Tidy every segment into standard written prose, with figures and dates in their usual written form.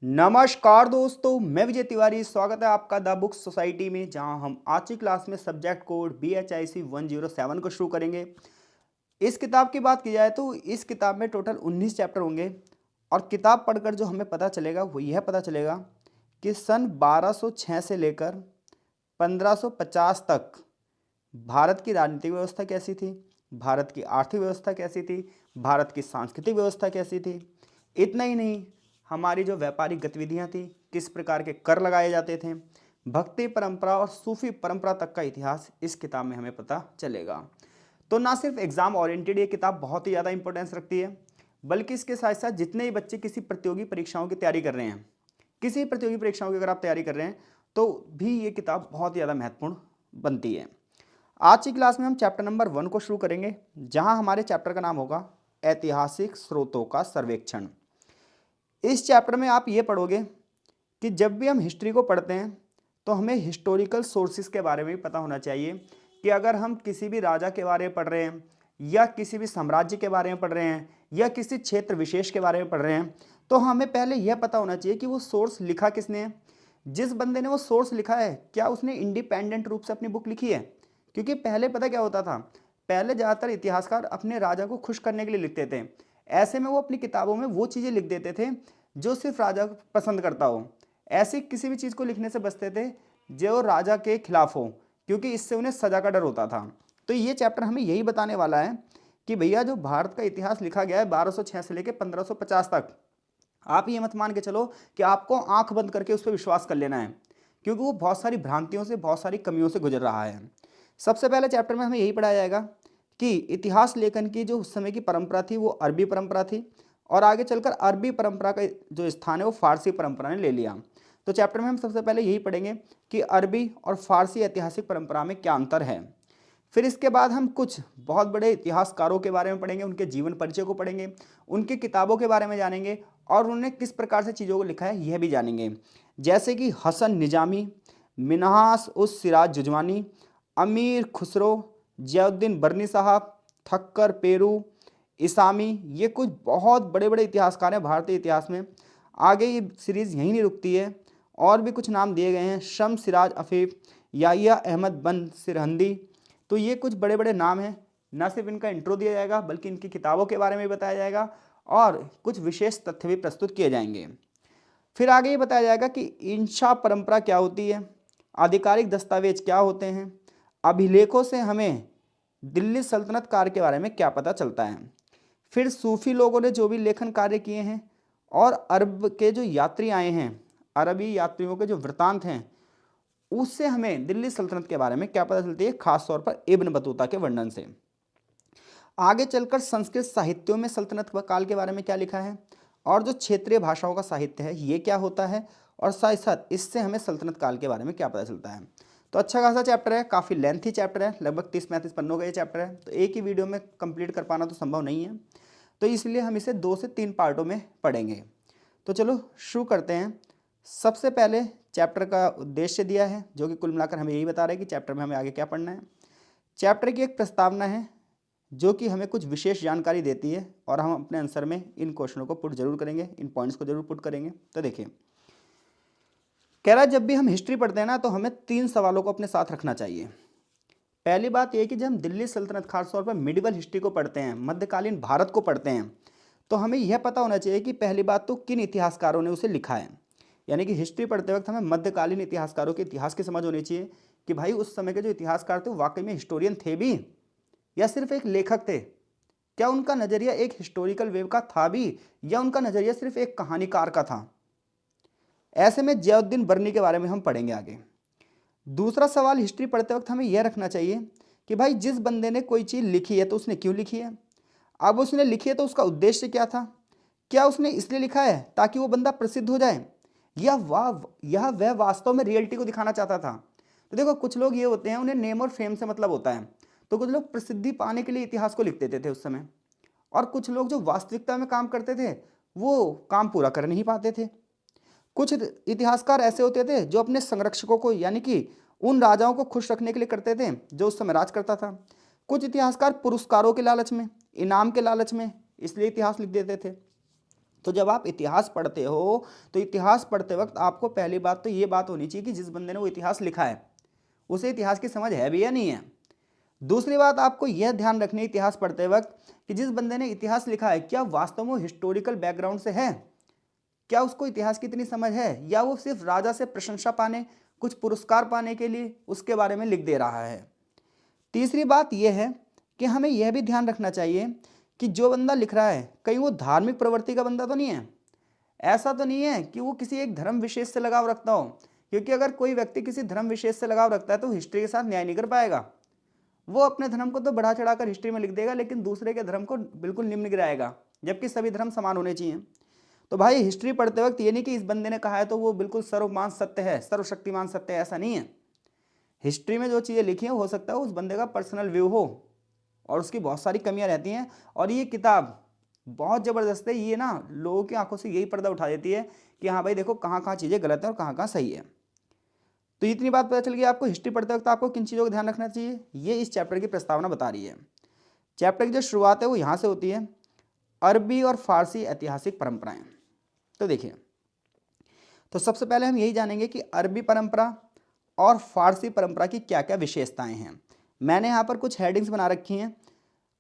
नमस्कार दोस्तों, मैं विजय तिवारी। स्वागत है आपका द बुक सोसाइटी में, जहां हम आज की क्लास में सब्जेक्ट कोड BHIC 107 को शुरू करेंगे। इस किताब की बात की जाए तो इस किताब में टोटल 19 चैप्टर होंगे और किताब पढ़कर जो हमें पता चलेगा वो यह पता चलेगा कि सन 1206 से लेकर 1550 तक भारत की राजनीतिक व्यवस्था कैसी थी, भारत की आर्थिक व्यवस्था कैसी थी, भारत की सांस्कृतिक व्यवस्था कैसी थी। इतना ही नहीं, हमारी जो व्यापारिक गतिविधियां थी, किस प्रकार के कर लगाए जाते थे, भक्ति परंपरा और सूफी परंपरा तक का इतिहास इस किताब में हमें पता चलेगा। तो ना सिर्फ एग्जाम ओरिएंटेड ये किताब बहुत ही ज़्यादा इंपॉर्टेंस रखती है, बल्कि इसके साथ साथ जितने ही बच्चे किसी प्रतियोगी परीक्षाओं की तैयारी कर रहे हैं, किसी प्रतियोगी परीक्षाओं की अगर आप तैयारी कर रहे हैं तो भी ये किताब बहुत ही ज़्यादा महत्वपूर्ण बनती है। आज की क्लास में हम चैप्टर नंबर 1 को शुरू करेंगे, जहां हमारे चैप्टर का नाम होगा ऐतिहासिक स्रोतों का सर्वेक्षण। इस चैप्टर में आप ये पढ़ोगे कि जब भी हम हिस्ट्री को पढ़ते हैं तो हमें हिस्टोरिकल सोर्सेज के बारे में भी पता होना चाहिए कि अगर हम किसी भी राजा के बारे में पढ़ रहे हैं या किसी भी साम्राज्य के बारे में पढ़ रहे हैं या किसी क्षेत्र विशेष के बारे में पढ़ रहे हैं तो हमें पहले यह पता होना चाहिए कि वो सोर्स लिखा किसने है। जिस बंदे ने वो सोर्स लिखा है, क्या उसने इंडिपेंडेंट रूप से अपनी बुक लिखी है? क्योंकि पहले पता क्या होता था, पहले ज़्यादातर इतिहासकार अपने राजा को खुश करने के लिए लिखते थे। ऐसे में वो अपनी किताबों में वो चीज़ें लिख देते थे जो सिर्फ राजा को पसंद करता हो। ऐसी किसी भी चीज़ को लिखने से बचते थे जो राजा के खिलाफ हो, क्योंकि इससे उन्हें सजा का डर होता था। तो ये चैप्टर हमें यही बताने वाला है कि भैया जो भारत का इतिहास लिखा गया है 1206 से लेकर 1550 तक, आप ये मत मान के चलो कि आपको आंख बंद करके उस पर विश्वास कर लेना है, क्योंकि वो बहुत सारी भ्रांतियों से, बहुत सारी कमियों से गुजर रहा है। सबसे पहले चैप्टर में हमें यही पढ़ाया जाएगा कि इतिहास लेखन की जो उस समय की परंपरा थी वो अरबी परंपरा थी और आगे चलकर अरबी परंपरा का जो स्थान है वो फारसी परंपरा ने ले लिया। तो चैप्टर में हम सबसे पहले यही पढ़ेंगे कि अरबी और फारसी ऐतिहासिक परंपरा में क्या अंतर है। फिर इसके बाद हम कुछ बहुत बड़े इतिहासकारों के बारे में पढ़ेंगे, उनके जीवन परिचय को पढ़ेंगे, उनकी किताबों के बारे में जानेंगे और उन्होंने किस प्रकार से चीज़ों को लिखा है यह भी जानेंगे। जैसे कि हसन निजामी, मिन्हास उस सिराज जुजवानी, अमीर खुसरो, जियाउद्दीन बर्नी साहब, थक्कर पेरू, इसामी, ये कुछ बहुत बड़े बड़े इतिहासकार हैं भारतीय इतिहास में। आगे ये सीरीज़ यहीं नहीं रुकती है, और भी कुछ नाम दिए गए हैं, शम्स सिराज अफीफ, याहिया अहमद बन सिरहंदी। तो ये कुछ बड़े बड़े नाम हैं। न सिर्फ इनका इंट्रो दिया जाएगा बल्कि इनकी किताबों के बारे में भी बताया जाएगा और कुछ विशेष तथ्य भी प्रस्तुत किए जाएंगे। फिर आगे ये बताया जाएगा कि इंशा परंपरा क्या होती है, आधिकारिक दस्तावेज क्या होते हैं, अभिलेखों से हमें दिल्ली सल्तनत काल के बारे में क्या पता चलता है। फिर सूफी लोगों ने जो भी लेखन कार्य किए हैं और अरब के जो यात्री आए हैं, अरबी यात्रियों के जो वृतांत हैं, उससे हमें दिल्ली सल्तनत के बारे में क्या पता चलती है, खास तौर पर इब्न बतूता के वर्णन से। आगे चलकर संस्कृत साहित्यों में सल्तनत काल के बारे में क्या लिखा है और जो क्षेत्रीय भाषाओं का साहित्य है ये क्या होता है, और साथ ही साथ इससे हमें सल्तनत काल के बारे में क्या पता चलता है। तो अच्छा खासा चैप्टर है, काफ़ी लेंथी चैप्टर है, लगभग 30-35 पन्नों का ये चैप्टर है। तो एक ही वीडियो में कंप्लीट कर पाना तो संभव नहीं है, तो इसलिए हम इसे 2 से 3 पार्टों में पढ़ेंगे। तो चलो शुरू करते हैं। सबसे पहले चैप्टर का उद्देश्य दिया है, जो कि कुल मिलाकर हमें यही बता रहा है कि चैप्टर में हमें आगे क्या पढ़ना है। चैप्टर की एक प्रस्तावना है जो कि हमें कुछ विशेष जानकारी देती है और हम अपने आंसर में इन क्वेश्चनों को पुट जरूर करेंगे, इन पॉइंट्स को जरूर पुट करेंगे। तो देखिए, कह रहा है जब भी हम हिस्ट्री पढ़ते हैं ना तो हमें 3 सवालों को अपने साथ रखना चाहिए। पहली बात यह कि जब हम दिल्ली सल्तनत खास तौर पर मिडिवल हिस्ट्री को पढ़ते हैं, मध्यकालीन भारत को पढ़ते हैं, तो हमें यह पता होना चाहिए कि पहली बात तो किन इतिहासकारों ने उसे लिखा है। यानी कि हिस्ट्री पढ़ते वक्त हमें मध्यकालीन इतिहासकारों के इतिहास की समझ होनी चाहिए कि भाई उस समय के जो इतिहासकार थे वो वाकई में हिस्टोरियन थे भी या सिर्फ एक लेखक थे। क्या उनका नज़रिया एक हिस्टोरिकल वेव का था भी या उनका नज़रिया सिर्फ एक कहानीकार का था। ऐसे में जियाउद्दीन बर्नी के बारे में हम पढ़ेंगे आगे। दूसरा सवाल हिस्ट्री पढ़ते वक्त हमें यह रखना चाहिए कि भाई जिस बंदे ने कोई चीज़ लिखी है तो उसने क्यों लिखी है। अब उसने लिखी है तो उसका उद्देश्य क्या था। क्या उसने इसलिए लिखा है ताकि वो बंदा प्रसिद्ध हो जाए, या वह वास्तव में रियलिटी को दिखाना चाहता था। तो देखो, कुछ लोग ये होते हैं, उन्हें नेम और फेम से मतलब होता है, तो कुछ लोग प्रसिद्धि पाने के लिए इतिहास को लिख देते थे उस समय, और कुछ लोग जो वास्तविकता में काम करते थे वो काम पूरा कर नहीं पाते थे। कुछ इतिहासकार ऐसे होते थे जो अपने संरक्षकों को, यानी कि उन राजाओं को खुश रखने के लिए करते थे जो उस समय राज करता था। कुछ इतिहासकार पुरस्कारों के लालच में, इनाम के लालच में इसलिए इतिहास लिख देते थे। तो जब आप इतिहास पढ़ते हो तो इतिहास पढ़ते वक्त आपको पहली बात तो ये बात होनी चाहिए कि जिस बंदे ने वो इतिहास लिखा है उसे इतिहास की समझ है भी या नहीं है। दूसरी बात आपको यह ध्यान रखनी है इतिहास पढ़ते वक्त कि जिस बंदे ने इतिहास लिखा है क्या वास्तव में हिस्टोरिकल बैकग्राउंड से है, क्या उसको इतिहास की इतनी समझ है, या वो सिर्फ राजा से प्रशंसा पाने, कुछ पुरस्कार पाने के लिए उसके बारे में लिख दे रहा है। तीसरी बात यह है कि हमें यह भी ध्यान रखना चाहिए कि जो बंदा लिख रहा है कहीं वो धार्मिक प्रवृत्ति का बंदा तो नहीं है। ऐसा तो नहीं है कि वो किसी एक धर्म विशेष से लगाव रखता हो, क्योंकि अगर कोई व्यक्ति किसी धर्म विशेष से लगाव रखता है तो हिस्ट्री के साथ न्याय नहीं कर पाएगा। वो अपने धर्म को तो बढ़ा चढ़ाकर हिस्ट्री में लिख देगा लेकिन दूसरे के धर्म को बिल्कुल निम्न गिराएगा, जबकि सभी धर्म समान होने चाहिए। तो भाई हिस्ट्री पढ़ते वक्त ये नहीं कि इस बंदे ने कहा है तो वो बिल्कुल सर्वमान सत्य है, सर्वशक्तिमान सत्य है, ऐसा नहीं है। हिस्ट्री में जो चीज़ें लिखी हैं हो सकता है उस बंदे का पर्सनल व्यू हो और उसकी बहुत सारी कमियां रहती हैं। और ये किताब बहुत ज़बरदस्त है, ये ना लोगों की आंखों से यही पर्दा उठा देती है कि हाँ भाई देखो कहाँ कहाँ चीज़ें गलत हैं और कहाँ कहाँ सही है। तो इतनी बात पता चल गई आपको हिस्ट्री पढ़ते वक्त आपको किन चीज़ों का ध्यान रखना चाहिए, ये इस चैप्टर की प्रस्तावना बता रही है। चैप्टर की जो शुरुआत है वो यहाँ से होती है, अरबी और फारसी ऐतिहासिक परंपराएं। तो देखिए, तो सबसे पहले हम यही जानेंगे कि अरबी परंपरा और फारसी परंपरा की क्या क्या विशेषताएं हैं। मैंने यहाँ पर कुछ हेडिंग्स बना रखी हैं।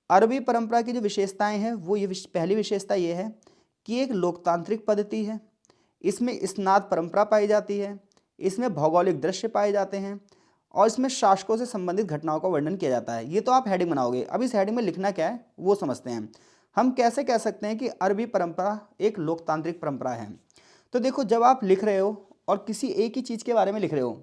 अरबी परंपरा की जो विशेषताएं हैं वो ये पहली विशेषता ये है कि एक लोकतांत्रिक पद्धति है, इसमें स्नात परंपरा पाई जाती है, इसमें भौगोलिक दृश्य पाए जाते हैं और इसमें शासकों से संबंधित घटनाओं का वर्णन किया जाता है। ये तो आप हेडिंग बनाओगे। अब इस हेडिंग में लिखना क्या है वो समझते हैं। हम कैसे कह सकते हैं कि अरबी परंपरा एक लोकतांत्रिक परंपरा है। तो देखो, जब आप लिख रहे हो और किसी एक ही चीज़ के बारे में लिख रहे हो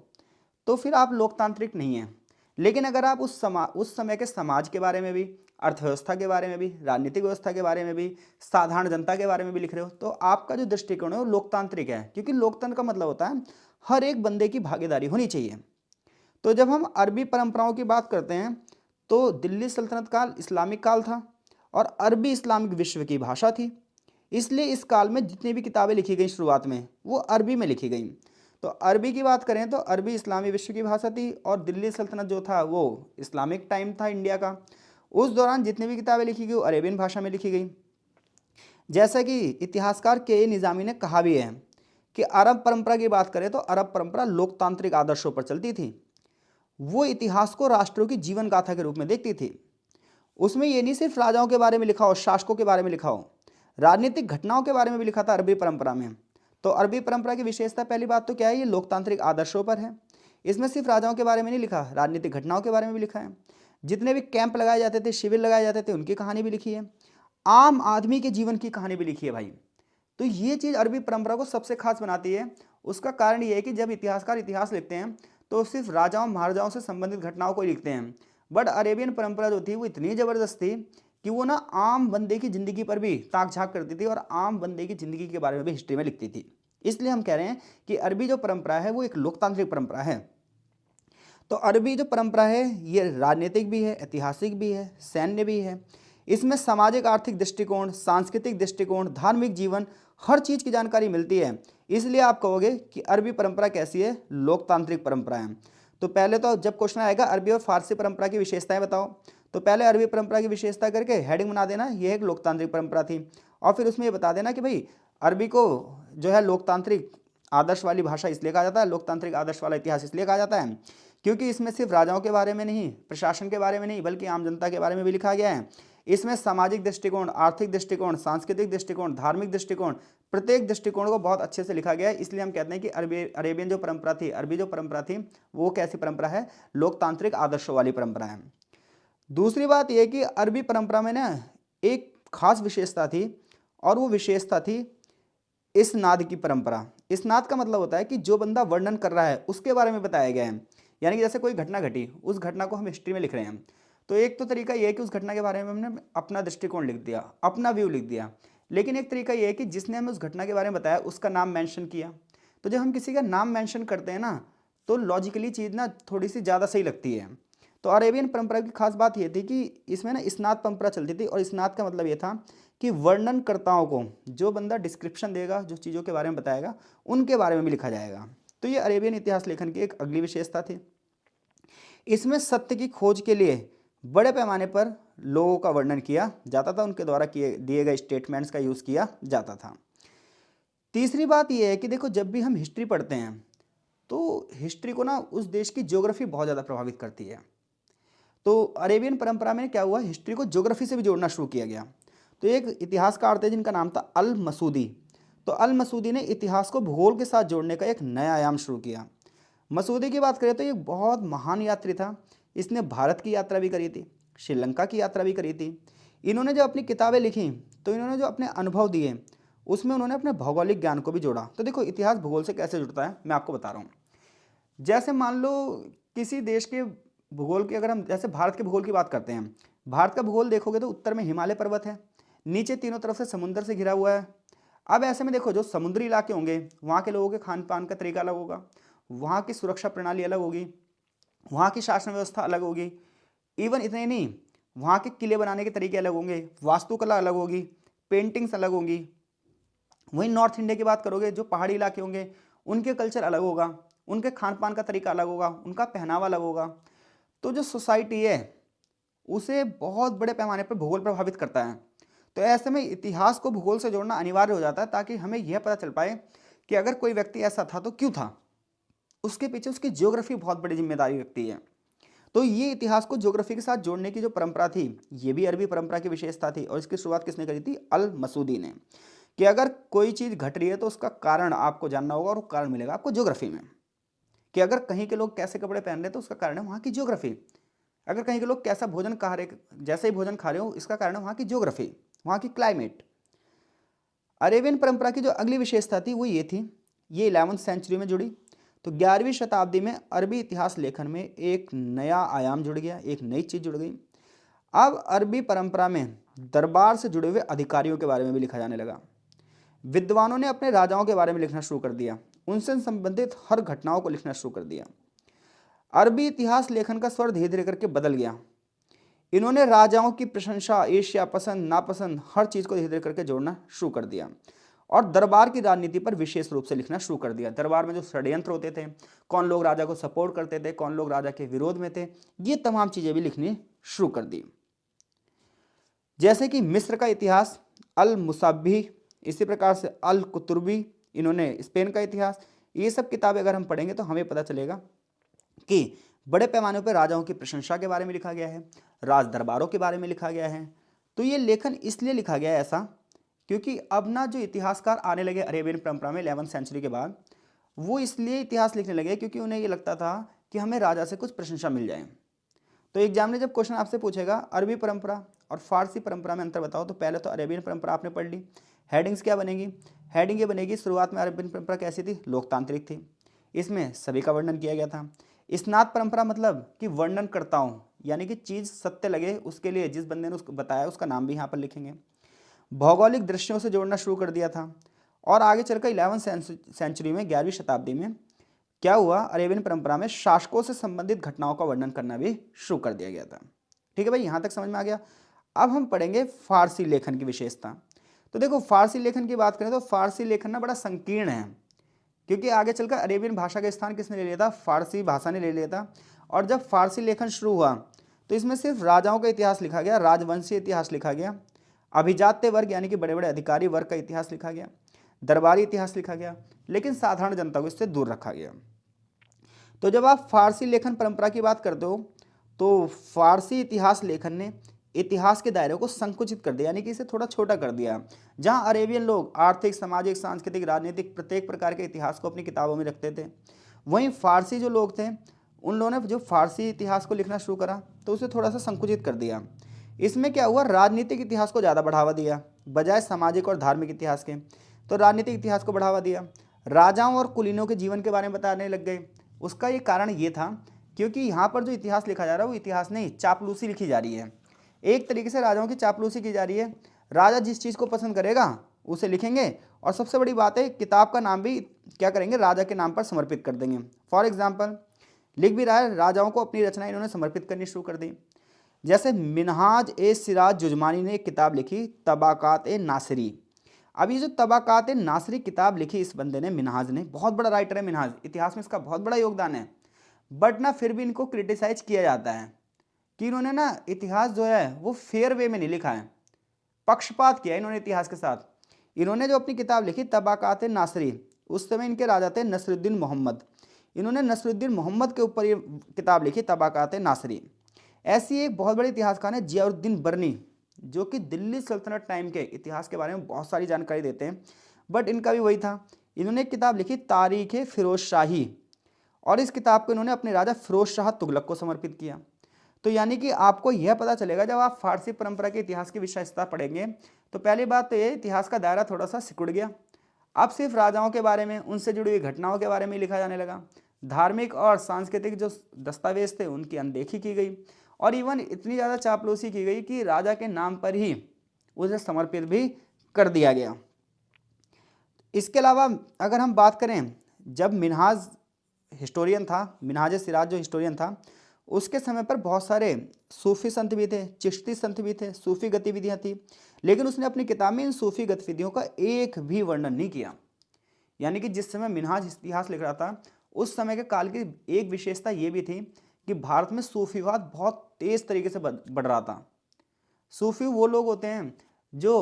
तो फिर आप लोकतांत्रिक नहीं हैं। लेकिन अगर आप उस समय के समाज के बारे में भी, अर्थव्यवस्था के बारे में भी, राजनीतिक व्यवस्था के बारे में भी, साधारण जनता के बारे में भी लिख रहे हो तो आपका जो दृष्टिकोण है वो लोकतांत्रिक है, क्योंकि लोकतंत्र का मतलब होता है हर एक बंदे की भागीदारी होनी चाहिए। तो जब हम अरबी परंपराओं की बात करते हैं तो दिल्ली सल्तनत काल इस्लामिक काल था और अरबी इस्लामिक विश्व की भाषा थी, इसलिए इस काल में जितनी भी किताबें लिखी गई शुरुआत में वो अरबी में लिखी गई। तो अरबी की बात करें तो अरबी इस्लामी विश्व की भाषा थी और दिल्ली सल्तनत जो था वो इस्लामिक टाइम था इंडिया का। उस दौरान जितनी भी किताबें लिखी गई वो अरेबियन भाषा में लिखी गई। जैसा कि इतिहासकार के निज़ामी ने कहा भी है कि अरब परंपरा की बात करें तो अरब परंपरा लोकतांत्रिक आदर्शों पर चलती थी। वो इतिहास को राष्ट्रों की जीवन गाथा के रूप में देखती थी। उसमें ये नहीं सिर्फ राजाओं के बारे में लिखा हो, शासकों के बारे में लिखा हो, राजनीतिक घटनाओं के बारे में भी लिखा था अरबी परंपरा में। तो अरबी परंपरा की विशेषता पहली बात तो क्या है, ये लोकतांत्रिक आदर्शों पर है। इसमें सिर्फ राजाओं के बारे में नहीं लिखा, राजनीतिक घटनाओं के बारे में भी लिखा है। जितने भी कैंप लगाए जाते थे, शिविर लगाए जाते थे, उनकी कहानी भी लिखी है। आम आदमी के जीवन की कहानी भी लिखी है भाई। तो ये चीज़ अरबी परंपरा को सबसे खास बनाती है। उसका कारण ये है कि जब इतिहासकार इतिहास लिखते हैं तो सिर्फ राजाओं महाराजाओं से संबंधित घटनाओं को लिखते हैं, बट अरेबियन परंपरा जो थी वो इतनी ज़बरदस्त थी कि वो ना आम बंदे की ज़िंदगी पर भी ताक झाँक करती थी और आम बंदे की ज़िंदगी के बारे में भी हिस्ट्री में लिखती थी। इसलिए हम कह रहे हैं कि अरबी जो परंपरा है वो एक लोकतांत्रिक परंपरा है। तो अरबी जो परंपरा है ये राजनीतिक भी है, ऐतिहासिक भी है, सैन्य भी है। इसमें सामाजिक आर्थिक दृष्टिकोण, सांस्कृतिक दृष्टिकोण, धार्मिक जीवन, हर चीज़ की जानकारी मिलती है। इसलिए आप कहोगे कि अरबी परंपरा कैसी है, लोकतांत्रिक परंपरा है। तो पहले तो जब क्वेश्चन आएगा अरबी और फारसी परंपरा की विशेषताएं बताओ, तो पहले अरबी परंपरा की विशेषता करके हेडिंग बना देना यह एक लोकतांत्रिक परंपरा थी, और फिर उसमें ये बता देना कि भाई अरबी को जो है लोकतांत्रिक आदर्श वाली भाषा इसलिए कहा जाता है, लोकतांत्रिक आदर्श वाला इतिहास इसलिए कहा जाता है क्योंकि इसमें सिर्फ राजाओं के बारे में नहीं, प्रशासन के बारे में नहीं, बल्कि आम जनता के बारे में भी लिखा गया है। इसमें सामाजिक दृष्टिकोण, आर्थिक दृष्टिकोण, सांस्कृतिक दृष्टिकोण, धार्मिक दृष्टिकोण, प्रत्येक दृष्टिकोण को बहुत अच्छे से लिखा गया है। इसलिए हम कहते हैं कि अरेबियन जो परंपरा थी, अरबी जो परंपरा थी वो कैसी परंपरा है, लोकतांत्रिक आदर्शों वाली परंपरा है। दूसरी बात यह कि अरबी परंपरा में ना एक खास विशेषता थी और वो विशेषता थी इस्नाद की परंपरा। इस्नाद का मतलब होता है कि जो बंदा वर्णन कर रहा है उसके बारे में बताया गया है, यानी कि जैसे कोई घटना घटी, उस घटना को हम हिस्ट्री में लिख रहे हैं, तो एक तो तरीका यह है कि उस घटना के बारे में हमने अपना दृष्टिकोण लिख दिया, अपना व्यू लिख दिया। लेकिन एक तरीका यह है कि जिसने हमें उस घटना के बारे में बताया उसका नाम मेंशन किया। तो जब हम किसी का नाम मेंशन करते हैं ना तो लॉजिकली चीज़ ना थोड़ी सी ज़्यादा सही लगती है। तो अरेबियन परंपरा की खास बात यह थी कि इसमें ना इस्नाद परंपरा चलती थी, और इस्नाद का मतलब ये था कि वर्णनकर्ताओं को, जो बंदा डिस्क्रिप्शन देगा, जो चीज़ों के बारे में बताएगा, उनके बारे में भी लिखा जाएगा। तो ये अरेबियन इतिहास लेखन की एक अगली विशेषता थी। इसमें सत्य की खोज के लिए बड़े पैमाने पर लोगों का वर्णन किया जाता था, उनके द्वारा दिए गए स्टेटमेंट्स का यूज़ किया जाता था। तीसरी बात ये है कि देखो जब भी हम हिस्ट्री पढ़ते हैं तो हिस्ट्री को ना उस देश की ज्योग्राफी बहुत ज़्यादा प्रभावित करती है। तो अरेबियन परंपरा में क्या हुआ, हिस्ट्री को ज्योग्राफी से भी जोड़ना शुरू किया गया। तो एक इतिहासकार थे जिनका नाम था अल मसूदी। तो अल मसूदी ने इतिहास को भूगोल के साथ जोड़ने का एक नया आयाम शुरू किया। मसूदी की बात करें तो ये बहुत महान यात्री था। इसने भारत की यात्रा भी करी थी, श्रीलंका की यात्रा भी करी थी। इन्होंने जो अपनी किताबें लिखी तो इन्होंने जो अपने अनुभव दिए उसमें उन्होंने अपने भौगोलिक ज्ञान को भी जोड़ा। तो देखो इतिहास भूगोल से कैसे जुड़ता है मैं आपको बता रहा हूँ। जैसे मान लो किसी देश के भूगोल की, अगर हम जैसे भारत के भूगोल की बात करते हैं, भारत का भूगोल देखोगे तो उत्तर में हिमालय पर्वत है, नीचे तीनों तरफ से समुद्र से घिरा हुआ है। अब ऐसे में देखो जो समुद्री इलाके होंगे वहाँ के लोगों के खान पान का तरीका अलग होगा, वहाँ की सुरक्षा प्रणाली अलग होगी, वहाँ की शासन व्यवस्था अलग होगी। इवन इतने नहीं, वहाँ के किले बनाने के तरीके अलग होंगे, वास्तुकला अलग होगी, पेंटिंग्स अलग होंगी। वहीं नॉर्थ इंडिया की बात करोगे, जो पहाड़ी इलाके होंगे उनके कल्चर अलग होगा, उनके खान पान का तरीका अलग होगा, उनका पहनावा अलग होगा। तो जो सोसाइटी है उसे बहुत बड़े पैमाने पर भूगोल प्रभावित करता है। तो ऐसे में इतिहास को भूगोल से जोड़ना अनिवार्य हो जाता है ताकि हमें यह पता चल पाए कि अगर कोई व्यक्ति ऐसा था तो क्यों था, उसके पीछे उसकी ज्योग्राफी बहुत बड़ी जिम्मेदारी रखती है। तो ये इतिहास को ज्योग्राफी के साथ जोड़ने की जो परंपरा थी ये भी अरबी परंपरा की विशेषता थी, और इसकी शुरुआत किसने करी थी, अल मसूदी ने। कि अगर कोई चीज़ घट रही है तो उसका कारण आपको जानना होगा, और वो कारण मिलेगा आपको ज्योग्राफी में। कि अगर कहीं के लोग कैसे कपड़े पहन रहे हैं तो उसका कारण है वहाँ की ज्योग्राफी। अगर कहीं के लोग कैसा भोजन खा रहे, जैसे ही भोजन खा रहे हो, इसका कारण है वहाँ की ज्योग्राफी, वहाँ की क्लाइमेट। अरेबियन परंपरा की जो अगली विशेषता थी वो ये थी, ये 11वीं सेंचुरी में जुड़ी। तो 11वीं शताब्दी में अरबी इतिहास लेखन में एक नया आयाम जुड़ गया, एक नई चीज़ जुड़ गई। अब अरबी परंपरा में दरबार से जुड़े हुए अधिकारियों के बारे में भी लिखा जाने लगा। विद्वानों ने अपने राजाओं के बारे में लिखना शुरू कर दिया, उनसे संबंधित हर घटनाओं को लिखना शुरू कर दिया। अरबी इतिहास लेखन का स्वर धीरे धीरे करके बदल गया। इन्होंने राजाओं की प्रशंसा, ईर्ष्या, पसंद नापसंद, हर चीज़ को धीरे धीरे करके जोड़ना शुरू कर दिया, और दरबार की राजनीति पर विशेष रूप से लिखना शुरू कर दिया। दरबार में जो षड्यंत्र होते थे, कौन लोग राजा को सपोर्ट करते थे, कौन लोग राजा के विरोध में थे, ये तमाम चीज़ें भी लिखनी शुरू कर दी। जैसे कि मिस्र का इतिहास अल मुसब्बी, इसी प्रकार से अल कुतुबी, इन्होंने स्पेन का इतिहास, ये सब किताबें अगर हम पढ़ेंगे तो हमें पता चलेगा कि बड़े पैमाने पर राजाओं की प्रशंसा के बारे में लिखा गया है, राज दरबारों के बारे में लिखा गया है। तो ये लेखन इसलिए लिखा गया है ऐसा क्योंकि अब ना जो इतिहासकार आने लगे अरेबियन परंपरा में 11वीं सेंचुरी के बाद, वो इसलिए इतिहास लिखने लगे क्योंकि उन्हें ये लगता था कि हमें राजा से कुछ प्रशंसा मिल जाए। तो एग्जाम में जब क्वेश्चन आपसे पूछेगा अरबी परंपरा और फारसी परंपरा में अंतर बताओ, तो पहले तो अरेबियन परंपरा आपने पढ़ ली। हेडिंग्स क्या बनेगी, हेडिंग ये बनेगी, शुरुआत में अरेबियन परंपरा कैसी थी, लोकतांत्रिक थी, इसमें सभी का वर्णन किया गया था। स्नात परंपरा मतलब कि वर्णन करता हूँ, यानी कि चीज़ सत्य लगे उसके लिए जिस बंदे ने उसको बताया उसका नाम भी यहाँ पर लिखेंगे। भौगोलिक दृश्यों से जोड़ना शुरू कर दिया था, और आगे चलकर 11वीं सेंचुरी में 11वीं शताब्दी में क्या हुआ, अरेबियन परंपरा में शासकों से संबंधित घटनाओं का वर्णन करना भी शुरू कर दिया गया था। ठीक है भाई, यहाँ तक समझ में आ गया। अब हम पढ़ेंगे फारसी लेखन की विशेषता। तो देखो फारसी लेखन की बात करें तो फारसी लेखन ना बड़ा संकीर्ण है, क्योंकि आगे चलकर अरेबियन भाषा का स्थान किसने ले लिया था, फारसी भाषा ने ले लिया था। और जब फारसी लेखन शुरू हुआ तो इसमें सिर्फ राजाओं का इतिहास लिखा गया, राजवंशीय इतिहास लिखा गया, अभिजात्य वर्ग यानी कि बड़े बड़े अधिकारी वर्ग का इतिहास लिखा गया, दरबारी इतिहास लिखा गया, लेकिन साधारण जनता को इससे दूर रखा गया। तो जब आप फारसी लेखन परंपरा की बात करते हो तो फारसी इतिहास लेखन ने इतिहास के दायरे को संकुचित कर दिया, यानी कि इसे थोड़ा छोटा कर दिया। जहां अरेबियन लोग आर्थिक, सामाजिक, सांस्कृतिक, राजनीतिक प्रत्येक प्रकार के इतिहास को अपनी किताबों में रखते थे, वहीं फारसी जो लोग थे उन लोगों ने जो फारसी इतिहास को लिखना शुरू करा तो उसे थोड़ा सा संकुचित कर दिया। इसमें क्या हुआ, राजनीतिक इतिहास को ज़्यादा बढ़ावा दिया बजाय सामाजिक और धार्मिक इतिहास के। तो राजनीतिक इतिहास को बढ़ावा दिया, राजाओं और कुलीनों के जीवन के बारे में बताने लग गए। उसका ये कारण ये था क्योंकि यहाँ पर जो इतिहास लिखा जा रहा है वो इतिहास नहीं, चापलूसी लिखी जा रही है। एक तरीके से राजाओं की चापलूसी की जा रही है। राजा जिस चीज़ को पसंद करेगा उसे लिखेंगे, और सबसे बड़ी बात है किताब का नाम भी क्या करेंगे, राजा के नाम पर समर्पित कर देंगे। फॉर एग्जाम्पल लिख भी रहा है, राजाओं को अपनी रचना इन्होंने समर्पित करनी शुरू कर दी। जैसे मिनहाज ए सिराज जुजमानी ने एक किताब लिखी, तबाकात ए नासिरी। अब ये जो तबाकात ए नासिरी किताब लिखी इस बंदे ने, मिनहाज ने, बहुत बड़ा राइटर है मिनहाज, इतिहास में इसका बहुत बड़ा योगदान है। बट ना फिर भी इनको क्रिटिसाइज किया जाता है कि इन्होंने ना इतिहास जो है वो फेयर वे में नहीं लिखा है, पक्षपात किया इन्होंने इतिहास के साथ। इन्होंने जो अपनी किताब लिखी तबाकात नासरी, उस समय इनके राजा थे नसरुद्दीन मोहम्मद। इन्होंने नसरुद्दीन मोहम्मद के ऊपर ये किताब लिखी तबाकात नासरी। ऐसी एक बहुत बड़े इतिहासकार है जियाउद्दीन बर्नी, जो कि दिल्ली सल्तनत टाइम के इतिहास के बारे में बहुत सारी जानकारी देते हैं, बट इनका भी वही था। इन्होंने एक किताब लिखी तारीख फिरोज शाही, और इस किताब को इन्होंने अपने राजा फिरोज शाह तुगलक को समर्पित किया। तो यानी कि आपको यह पता चलेगा जब आप फारसी परंपरा के इतिहास की विशेषता पढ़ेंगे, तो पहली बात तो ये इतिहास का दायरा थोड़ा सा सिकुड़ गया। अब सिर्फ राजाओं के बारे में, उनसे जुड़ी हुई घटनाओं के बारे में लिखा जाने लगा। धार्मिक और सांस्कृतिक जो दस्तावेज थे उनकी अनदेखी की गई, और इवन इतनी ज़्यादा चापलूसी की गई कि राजा के नाम पर ही उसे समर्पित भी कर दिया गया। इसके अलावा अगर हम बात करें, जब मिनहाज हिस्टोरियन था, मिनहाज सिराज जो हिस्टोरियन था, उसके समय पर बहुत सारे सूफी संत भी थे, चिश्ती संत भी थे, सूफी गतिविधियां थी, लेकिन उसने अपनी किताब में इन सूफी गतिविधियों का एक भी वर्णन नहीं किया। यानी कि जिस समय मिनहाज इतिहास लिख रहा था, उस समय के काल की एक विशेषता ये भी थी कि भारत में सूफीवाद बहुत तेज तरीके से बढ़ रहा था। सूफी वो लोग होते हैं जो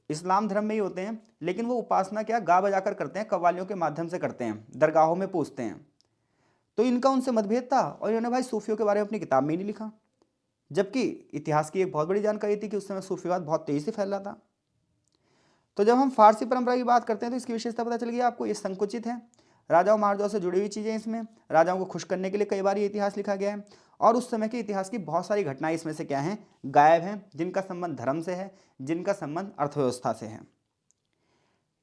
इस्लाम धर्म में ही होते हैं, लेकिन वो उपासना क्या गा बजाकर करते हैं, कव्वालियों के माध्यम से करते हैं, दरगाहों में पूजते हैं। तो इनका उनसे मतभेद था, और इन्होंने भाई सूफियों के बारे में अपनी किताब में ही नहीं लिखा, जबकि इतिहास की एक बहुत बड़ी जानकारी थी कि उस समय सूफीवाद बहुत तेजी से फैल रहा था। तो जब हम फारसी परंपरा की बात करते हैं तो इसकी विशेषता पता चल गई आपको, ये संकुचित है, राजाओं महाराजाओं से जुड़ी हुई चीज़ें इसमें, राजाओं को खुश करने के लिए कई बार ये इतिहास लिखा गया है, और उस समय के इतिहास की बहुत सारी घटनाएं इसमें से क्या हैं, गायब हैं, जिनका संबंध धर्म से है, जिनका संबंध अर्थव्यवस्था से है।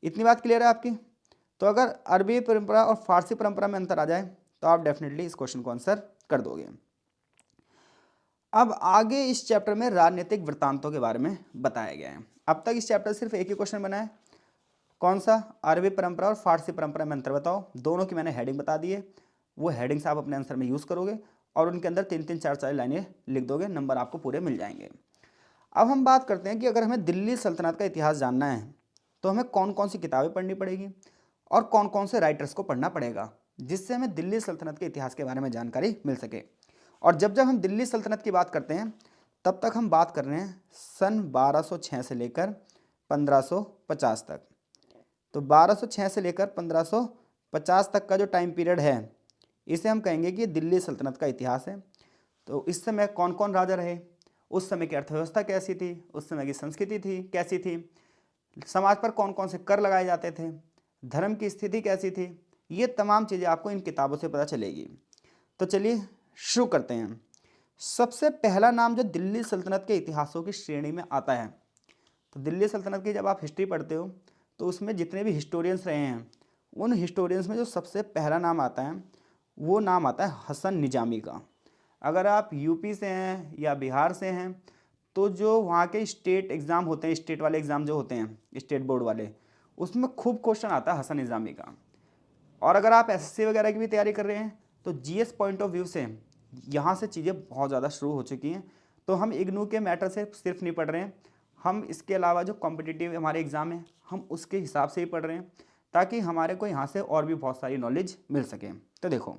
इतनी बात क्लियर है आपकी? तो अगर अरबी परंपरा और फारसी परंपरा में अंतर आ जाए तो आप डेफिनेटली इस क्वेश्चन को आंसर कर दोगे। अब आगे इस चैप्टर में राजनीतिक वृत्तांतों के बारे में बताया गया है। अब तक इस चैप्टर सिर्फ एक ही क्वेश्चन बना है, कौन सा? अरबी परंपरा और फारसी परंपरा में अंतर बताओ। दोनों की मैंने हेडिंग बता दी है, वो हेडिंग्स आप अपने आंसर में यूज़ करोगे और उनके अंदर 3-3 4-4 लाइनें लिख दोगे, नंबर आपको पूरे मिल जाएंगे। अब हम बात करते हैं कि अगर हमें दिल्ली सल्तनत का इतिहास जानना है तो हमें कौन कौन सी किताबें पढ़नी पड़ेगी और कौन कौन से राइटर्स को पढ़ना पड़ेगा, जिससे हमें दिल्ली सल्तनत के इतिहास के बारे में जानकारी मिल सके। और जब जब हम दिल्ली सल्तनत की बात करते हैं तब तक हम बात कर रहे हैं सन 1206 से लेकर 1550 तक। तो 1206 से लेकर 1550 तक का जो टाइम पीरियड है, इसे हम कहेंगे कि दिल्ली सल्तनत का इतिहास है। तो इस समय कौन कौन राजा रहे, उस समय की अर्थव्यवस्था कैसी थी, उस समय की संस्कृति थी कैसी थी, समाज पर कौन कौन से कर लगाए जाते थे, धर्म की स्थिति कैसी थी, ये तमाम चीज़ें आपको इन किताबों से पता चलेगी। तो चलिए शुरू करते हैं। सबसे पहला नाम जो दिल्ली सल्तनत के इतिहासों की श्रेणी में आता है, तो दिल्ली सल्तनत की जब आप हिस्ट्री पढ़ते हो तो उसमें जितने भी हिस्टोरियंस रहे हैं, उन हिस्टोरियंस में जो सबसे पहला नाम आता है वो नाम आता है हसन निजामी का। अगर आप यूपी से हैं या बिहार से हैं तो जो वहाँ के स्टेट एग्ज़ाम होते हैं, स्टेट वाले एग्ज़ाम जो होते हैं स्टेट बोर्ड वाले, उसमें खूब क्वेश्चन आता है हसन निजामी का। और अगर आप एसएससी वगैरह की भी तैयारी कर रहे हैं तो जीएस पॉइंट ऑफ व्यू से यहाँ से चीज़ें बहुत ज़्यादा शुरू हो चुकी हैं। तो हम इग्नू के मैटर से सिर्फ नहीं पढ़ रहे हैं, हम इसके अलावा जो कॉम्पिटिटिव हमारे एग्ज़ाम हैं हम उसके हिसाब से ही पढ़ रहे हैं, ताकि हमारे को यहाँ से और भी बहुत सारी नॉलेज मिल सके। तो देखो,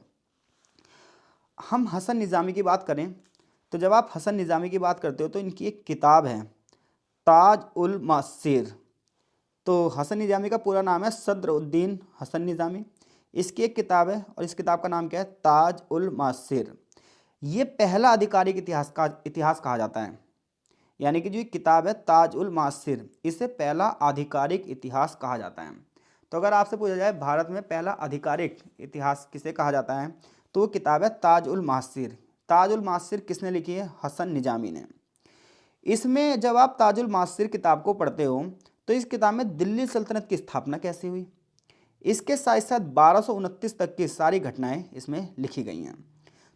हम हसन निज़ामी की बात करें तो जब आप हसन निज़ामी की बात करते हो तो इनकी एक किताब है ताज उल मासिर। तो हसन निज़ामी का पूरा नाम है सदरुद्दीन हसन निज़ामी। इसकी एक किताब है और इस किताब का नाम क्या है, ताज उल मासिर। ये पहला आधिकारिक इतिहास कहा जाता है, यानी कि जो ये किताब है ताज उल मासिर, इसे पहला आधिकारिक इतिहास कहा जाता है। तो अगर आपसे पूछा जाए भारत में पहला आधिकारिक इतिहास किसे कहा जाता है, तो वो किताब है ताज उल मासिर। ताज उल मासिर किसने लिखी है? हसन निजामी ने। इसमें जब आप ताज उल मासिर किताब को पढ़ते हो तो इस किताब में दिल्ली सल्तनत की स्थापना कैसे हुई, इसके साथ साथ 1229 तक की सारी घटनाएं इसमें लिखी गई हैं।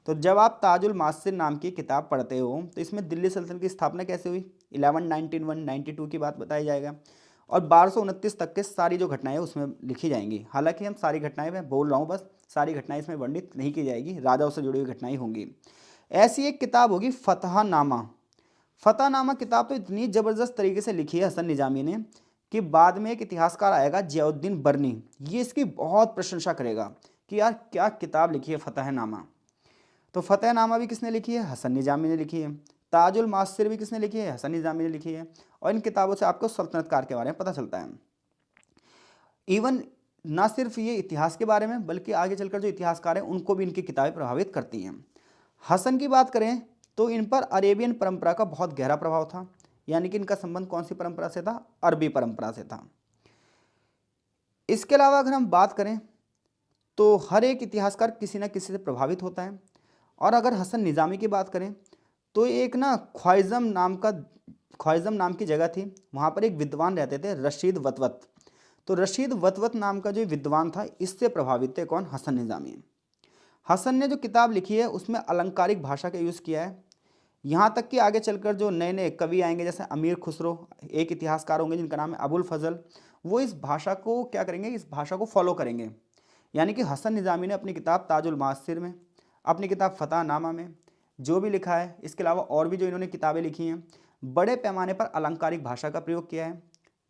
तो जब आप ताजुल मासिर नाम की किताब पढ़ते हो तो इसमें दिल्ली सल्तनत की स्थापना कैसे हुई, 1191-92 की बात बताया जाएगा, और 1229 तक के सारी जो घटनाएं उसमें लिखी जाएंगी। हालांकि हम सारी घटनाएं मैं बोल रहा हूँ, बस सारी घटनाएं इसमें वर्णित नहीं की जाएगी, राजाओं से जुड़ी हुई घटनाएं होंगी। ऐसी एक किताब होगी फतहनामा। फतहनामा किताब तो इतनी ज़बरदस्त तरीके से लिखी है हसन निजामी ने कि बाद में एक इतिहासकार आएगा जियाउद्दीन बर्नी, ये इसकी बहुत प्रशंसा करेगा कि यार क्या किताब लिखी है फतहनामा। तो फतहनामा भी किसने लिखी है? हसन निजामी ने लिखी है। ताजुल मासिर भी किसने लिखी है? हसन निजामी ने लिखी है। और इन किताबों से आपको सल्तनत काल के बारे में पता चलता है। इवन ना सिर्फ ये इतिहास के बारे में बल्कि आगे चलकर जो इतिहासकार हैं उनको भी इनकी किताबें प्रभावित करती हैं। हसन की बात करें तो इन पर अरेबियन परंपरा का बहुत गहरा प्रभाव था, यानी कि इनका संबंध कौन सी परंपरा से था? अरबी परंपरा से था। इसके अलावा अगर हम बात करें तो हर एक इतिहासकार किसी न किसी से प्रभावित होता है। और अगर हसन निज़ामी की बात करें तो एक ना ख्वाइज़म नाम की जगह थी, वहाँ पर एक विद्वान रहते थे रशीद वतवत। तो रशीद वतवत नाम का जो विद्वान था इससे प्रभावित थे कौन? हसन निज़ामी। हसन ने जो किताब लिखी है उसमें अलंकारिक भाषा का यूज़ किया है। यहाँ तक कि आगे चलकर जो नए नए कवि आएंगे जैसे अमीर खुसरो, एक इतिहासकार होंगे जिनका नाम है अबुल फजल, वो इस भाषा को क्या करेंगे? इस भाषा को फॉलो करेंगे। यानी कि हसन निज़ामी ने अपनी किताब ताजुल मासिर में, अपनी किताब फतहनामा में जो भी लिखा है, इसके अलावा और भी जो इन्होंने किताबें लिखी हैं, बड़े पैमाने पर अलंकारिक भाषा का प्रयोग किया है,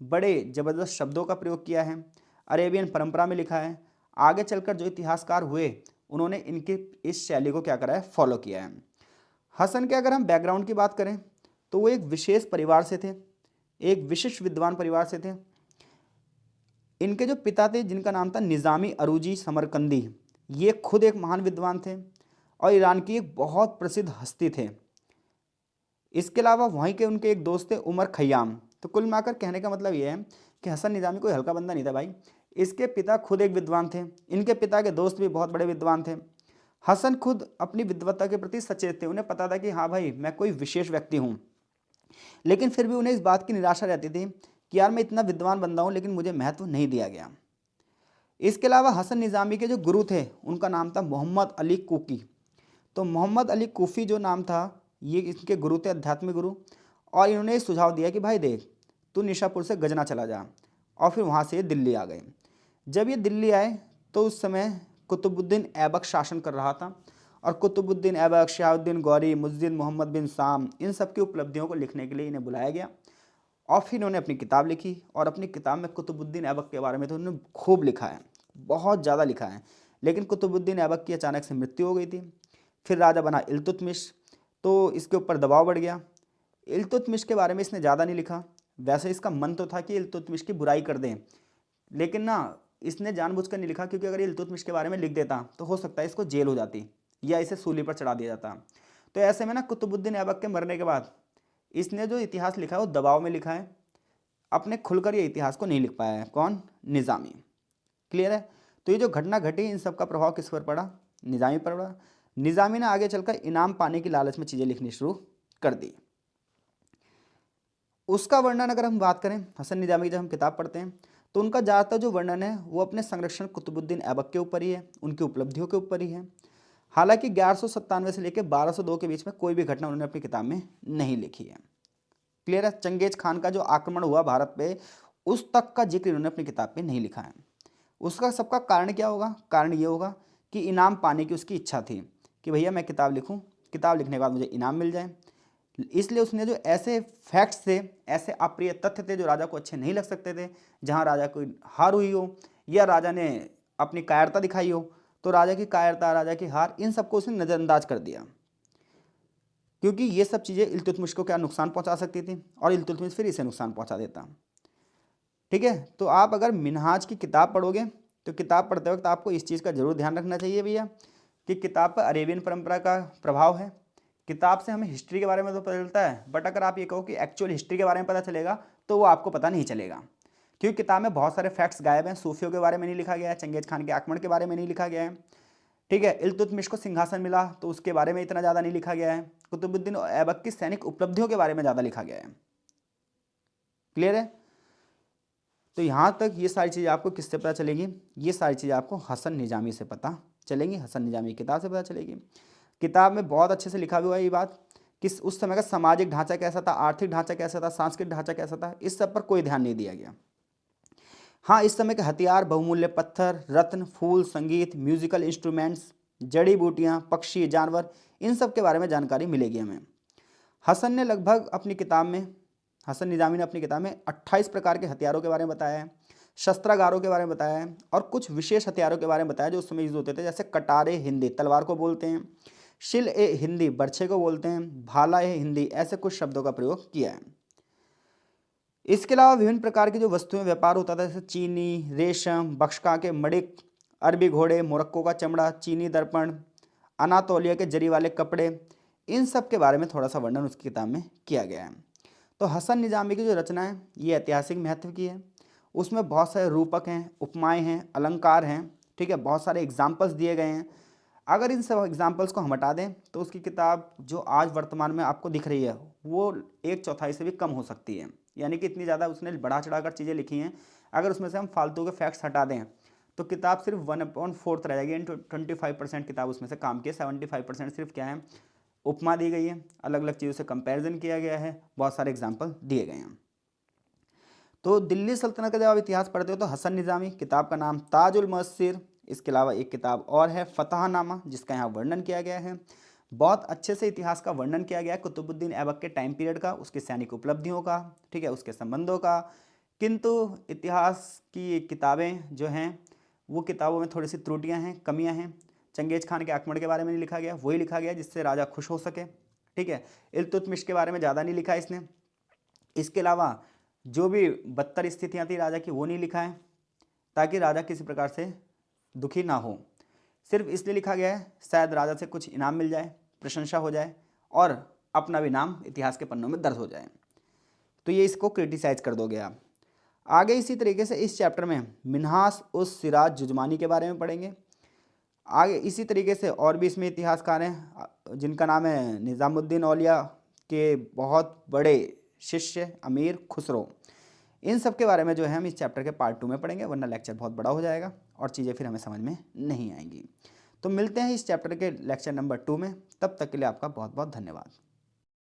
बड़े ज़बरदस्त शब्दों का प्रयोग किया है, अरेबियन परंपरा में लिखा है। आगे चलकर जो इतिहासकार हुए उन्होंने इनके इस शैली को क्या करा है? फॉलो किया है। हसन के अगर हम बैकग्राउंड की बात करें तो वो एक विशेष परिवार से थे, एक विशिष्ट विद्वान परिवार से थे। इनके जो पिता थे जिनका नाम था निज़ामी अरूजी समरकंदी, ये खुद एक महान विद्वान थे और ईरान की एक बहुत प्रसिद्ध हस्ती थे। इसके अलावा वहीं के उनके एक दोस्त थे उमर खय्याम। तो कुल मिलाकर कहने का मतलब ये है कि हसन निज़ामी कोई हल्का बंदा नहीं था भाई। इसके पिता खुद एक विद्वान थे, इनके पिता के दोस्त भी बहुत बड़े विद्वान थे। हसन खुद अपनी विद्वत्ता के प्रति सचेत थे, उन्हें पता था कि हाँ भाई मैं कोई विशेष व्यक्ति हूँ, लेकिन फिर भी उन्हें इस बात की निराशा रहती थी कि यार मैं इतना विद्वान बंदा हूँ लेकिन मुझे महत्व नहीं दिया गया। इसके अलावा हसन निज़ामी के जो गुरु थे उनका नाम था मोहम्मद अली कुकी। तो मोहम्मद अली कुफ़ी जो नाम था ये इनके गुरु थे, आध्यात्मिक गुरु। और इन्होंने ये सुझाव दिया कि भाई देख तू निशापुर से गजना चला जा, और फिर वहाँ से ये दिल्ली आ गए। जब ये दिल्ली आए तो उस समय कुतुबुद्दीन ऐबक शासन कर रहा था, और कुतुबुद्दीन ऐबक, शहाबुद्दीन गौरी, मुज्जिद मोहम्मद बिन साम, इन सब की उपलब्धियों को लिखने के लिए इन्हें बुलाया गया। और फिर इन्होंने अपनी किताब लिखी, और अपनी किताब में कुतुबुद्दीन ऐबक के बारे में तो उन्होंने खूब लिखा है, बहुत ज़्यादा लिखा है। लेकिन कुतुबुद्दीन ऐबक की अचानक से मृत्यु हो गई थी। फिर राजा बना इल्तुतमिश, तो इसके ऊपर दबाव बढ़ गया। इल्तुतमिश के बारे में इसने ज़्यादा नहीं लिखा। वैसे इसका मन तो था कि इल्तुतमिश की बुराई कर दें, लेकिन ना इसने जानबूझकर नहीं लिखा, क्योंकि अगर इल्तुतमिश के बारे में लिख देता तो हो सकता है इसको जेल हो जाती या इसे सूली पर चढ़ा दिया जाता। तो ऐसे में ना कुतुबुद्दीन ऐबक के मरने के बाद इसने जो इतिहास लिखा है वो दबाव में लिखा है, अपने खुलकर ये इतिहास को नहीं लिख पाया है। कौन? निज़ामी। क्लियर है? तो ये जो घटना घटी इन सब का प्रभाव किस पर पड़ा? निज़ामी पर पड़ा। निज़ामी ने आगे चलकर इनाम पाने की लालच में चीज़ें लिखनी शुरू कर दी। उसका वर्णन अगर हम बात करें, हसन निज़ामी की जब हम किताब पढ़ते हैं तो उनका ज़्यादातर जो वर्णन है वो अपने संरक्षण कुतुबुद्दीन ऐबक के ऊपर ही है, उनकी उपलब्धियों के ऊपर ही है। हालांकि 1197 से लेकर 1202 के बीच में कोई भी घटना उन्होंने अपनी किताब में नहीं लिखी है। क्लियर है? चंगेज खान का जो आक्रमण हुआ भारत पे, उस तक का जिक्र इन्होंने अपनी किताब में नहीं लिखा है। उसका सबका कारण क्या होगा? कारण ये होगा कि इनाम पाने की उसकी इच्छा थी कि भैया मैं किताब लिखूं, किताब लिखने के बाद मुझे इनाम मिल जाए। इसलिए उसने जो ऐसे फैक्ट्स थे, ऐसे अप्रिय तथ्य थे जो राजा को अच्छे नहीं लग सकते थे, जहां राजा को हार हुई हो या राजा ने अपनी कायरता दिखाई हो, तो राजा की कायरता, राजा की हार, इन सबको उसने नज़रअंदाज कर दिया, क्योंकि ये सब चीज़ें इल्तुतमिश को क्या नुकसान पहुंचा सकती थी, और इल्तुतमिश फिर इसे नुकसान पहुंचा देता। ठीक है? तो आप अगर मिनहाज की किताब पढ़ोगे तो किताब पढ़ते वक्त आपको इस चीज़ का जरूर ध्यान रखना चाहिए भैया कि किताब पर अरेबियन परंपरा का प्रभाव है। किताब से हमें हिस्ट्री के बारे में तो पता चलता है, बट अगर आप ये कहो कि एक्चुअल हिस्ट्री के बारे में पता चलेगा तो वो आपको पता नहीं चलेगा, क्योंकि किताब में बहुत सारे फैक्ट्स गायब हैं। सूफियों के बारे में नहीं लिखा गया है, चंगेज खान के आक्रमण के बारे में नहीं लिखा गया है। ठीक है? इल्तुतमिश को सिंहासन मिला तो उसके बारे में इतना ज़्यादा नहीं लिखा गया है। कुतुबुद्दीन ऐबक की सैनिक उपलब्धियों के बारे में ज़्यादा लिखा गया है। क्लियर है? तो यहाँ तक ये सारी चीज़ें आपको किससे पता चलेगी? ये सारी चीज़ें आपको हसन निज़ामी से पता चलेंगी, हसन निज़ामी की किताब से पता चलेगी। किताब में बहुत अच्छे से लिखा हुआ है ये बात कि उस समय का सामाजिक ढांचा कैसा था, आर्थिक ढांचा कैसा था, सांस्कृतिक ढांचा कैसा था, इस सब पर कोई ध्यान नहीं दिया गया। हाँ, इस समय के हथियार, बहुमूल्य पत्थर, रत्न, फूल, संगीत, म्यूजिकल इंस्ट्रूमेंट्स, जड़ी बूटियाँ, पक्षी, जानवर, इन सब के बारे में जानकारी मिलेगी हमें। हसन निज़ामी ने अपनी किताब में 28 प्रकार के हथियारों के बारे में बताया है, शस्त्रागारों के बारे में बताया है, और कुछ विशेष हथियारों के बारे में बताया जो उस समय यूज होते थे, जैसे कटारे हिंदी तलवार को बोलते हैं, शिल ए हिंदी बर्छे को बोलते हैं, भाला ए हिंदी, ऐसे कुछ शब्दों का प्रयोग किया है। इसके अलावा विभिन्न प्रकार की जो वस्तुएं व्यापार होता था, जैसे चीनी, रेशम, बख्शका के मड़िक, अरबी घोड़े, मोरक्को का चमड़ा, चीनी दर्पण, अनातोलिया के जरी वाले कपड़े, इन सब के बारे में थोड़ा सा वर्णन उसकी किताब में किया गया है। तो हसन निजामी की जो रचना है ये ऐतिहासिक महत्व की है। उसमें बहुत सारे रूपक हैं, उपमाएं हैं, अलंकार हैं, ठीक है, बहुत सारे एग्जाम्पल्स दिए गए हैं। अगर इन सब एग्जाम्पल्स को हम हटा दें तो उसकी किताब जो आज वर्तमान में आपको दिख रही है वो 1/4 से भी कम हो सकती है। यानी कि इतनी ज़्यादा उसने बढ़ा चढ़ाकर चीज़ें लिखी हैं। अगर उसमें से हम फालतू के फैक्ट्स हटा दें तो किताब सिर्फ 1/4 रह जाएगी। 25% किताब उसमें से काम की है, 75% सिर्फ क्या है, उपमा दी गई है, अलग अलग चीज़ों से कंपैरिजन किया गया है, बहुत सारे एग्जाम्पल दिए गए हैं। तो दिल्ली सल्तनत का जब आप इतिहास पढ़ते हो तो हसन निज़ामी, किताब का नाम ताजुल मस्सिर। इसके अलावा एक किताब और है फतहनामा, जिसका यहाँ वर्णन किया गया है। बहुत अच्छे से इतिहास का वर्णन किया गया है कुतुबुद्दीन ऐबक के टाइम पीरियड का, उसकी सैनिक उपलब्धियों का, ठीक है, उसके संबंधों का। किंतु इतिहास की किताबें जो हैं वो किताबों में थोड़ी सी त्रुटियां हैं, कमियां हैं। चंगेज खान के आक्रमण के बारे में नहीं लिखा गया, वही लिखा गया जिससे राजा खुश हो सके, ठीक है। इल्तुतमिश के बारे में ज़्यादा नहीं लिखा इसने। इसके अलावा जो भी बदतर स्थितियाँ थी राजा की वो नहीं लिखा है, ताकि राजा किसी प्रकार से दुखी ना हो। सिर्फ इसलिए लिखा गया है शायद राजा से कुछ इनाम मिल जाए, प्रशंसा हो जाए और अपना भी नाम इतिहास के पन्नों में दर्ज हो जाए। तो ये इसको क्रिटिसाइज कर दोगे आप। आगे इसी तरीके से इस चैप्टर में मिन्हास उस सिराज जुजमानी के बारे में पढ़ेंगे। आगे इसी तरीके से और भी इसमें इतिहासकार हैं जिनका नाम है निज़ामुद्दीन औलिया के बहुत बड़े शिष्य अमीर खुसरो। इन सब के बारे में जो है हम इस चैप्टर के पार्ट 2 में पढ़ेंगे, वरना लेक्चर बहुत बड़ा हो जाएगा और चीज़ें फिर हमें समझ में नहीं आएंगी। तो मिलते हैं इस चैप्टर के लेक्चर नंबर 2 में। तब तक के लिए आपका बहुत बहुत धन्यवाद।